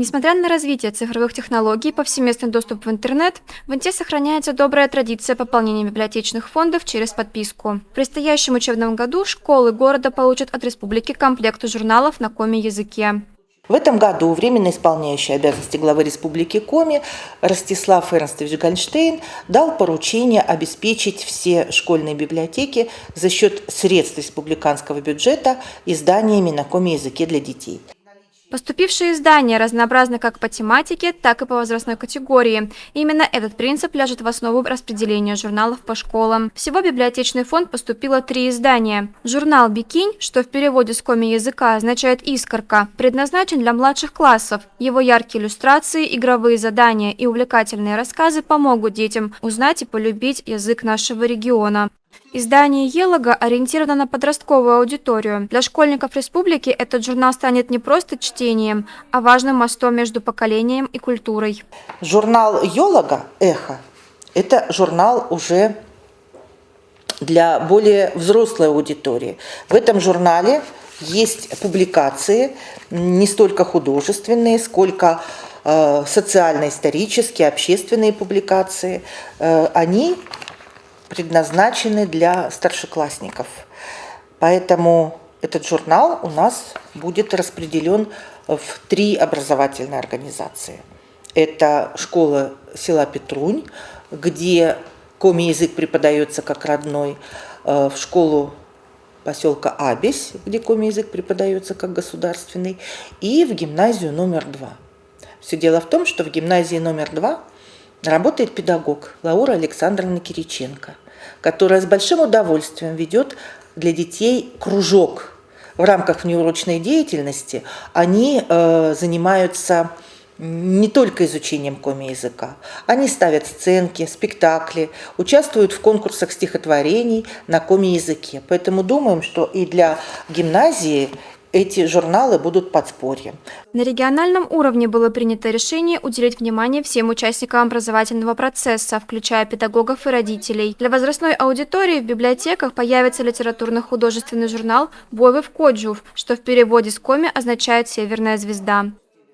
Несмотря на развитие цифровых технологий и повсеместный доступ в интернет, в ИНТЕ сохраняется добрая традиция пополнения библиотечных фондов через подписку. В предстоящем учебном году школы города получат от республики комплекты журналов на коми-языке. В этом году временно исполняющий обязанности главы Республики Коми Ростислав Эрнстович Гольштейн дал поручение обеспечить все школьные библиотеки за счет средств республиканского бюджета изданиями на коми-языке для детей. Поступившие издания разнообразны как по тематике, так и по возрастной категории. И именно этот принцип ляжет в основу распределения журналов по школам. Всего в библиотечный фонд поступило 3 издания. Журнал «Бикинь», что в переводе с коми-языка означает «искорка», предназначен для младших классов. Его яркие иллюстрации, игровые задания и увлекательные рассказы помогут детям узнать и полюбить язык нашего региона. Издание «Елога» ориентировано на подростковую аудиторию. Для школьников республики этот журнал станет не просто чтением, а важным мостом между поколением и культурой. Журнал «Елога» «Эхо» – это журнал уже для более взрослой аудитории. В этом журнале есть публикации не столько художественные, сколько социально-исторические, общественные публикации. Они предназначены для старшеклассников. Поэтому этот журнал у нас будет распределен в 3 образовательные организации. Это школа села Петрунь, где коми-язык преподается как родной, в школу поселка Абесь, где коми-язык преподается как государственный, и в гимназию номер 2. Все дело в том, что в гимназии номер 2 работает педагог Лаура Александровна Кириченко, которая с большим удовольствием ведет для детей кружок. В рамках внеурочной деятельности они занимаются не только изучением коми-языка. Они ставят сценки, спектакли, участвуют в конкурсах стихотворений на коми-языке. Поэтому думаем, что и для гимназии эти журналы будут подспорьем. На региональном уровне было принято решение уделить внимание всем участникам образовательного процесса, включая педагогов и родителей. Для возрастной аудитории в библиотеках появится литературно-художественный журнал «Бойвев Коджув», что в переводе с коми означает «северная звезда».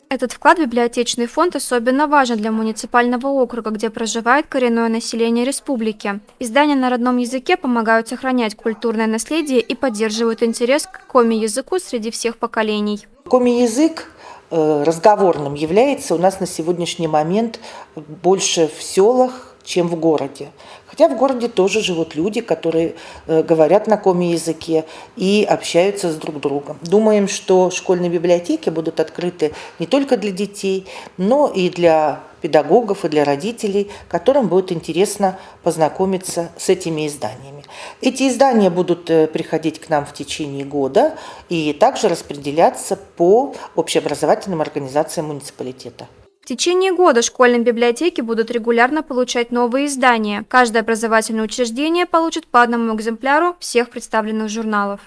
Этот вклад в библиотечный фонд особенно важен для муниципального округа, где проживает коренное население республики. Издания на родном языке помогают сохранять культурное наследие и поддерживают интерес к коми-языку среди всех поколений. Коми-язык разговорным является у нас на сегодняшний момент больше в селах, чем в городе. Хотя в городе тоже живут люди, которые говорят на коми-языке и общаются с друг другом. Думаем, что школьные библиотеки будут открыты не только для детей, но и для педагогов и для родителей, которым будет интересно познакомиться с этими изданиями. Эти издания будут приходить к нам в течение года и также распределяться по общеобразовательным организациям муниципалитета. В течение года школьные библиотеки будут регулярно получать новые издания. Каждое образовательное учреждение получит по одному экземпляру всех представленных журналов.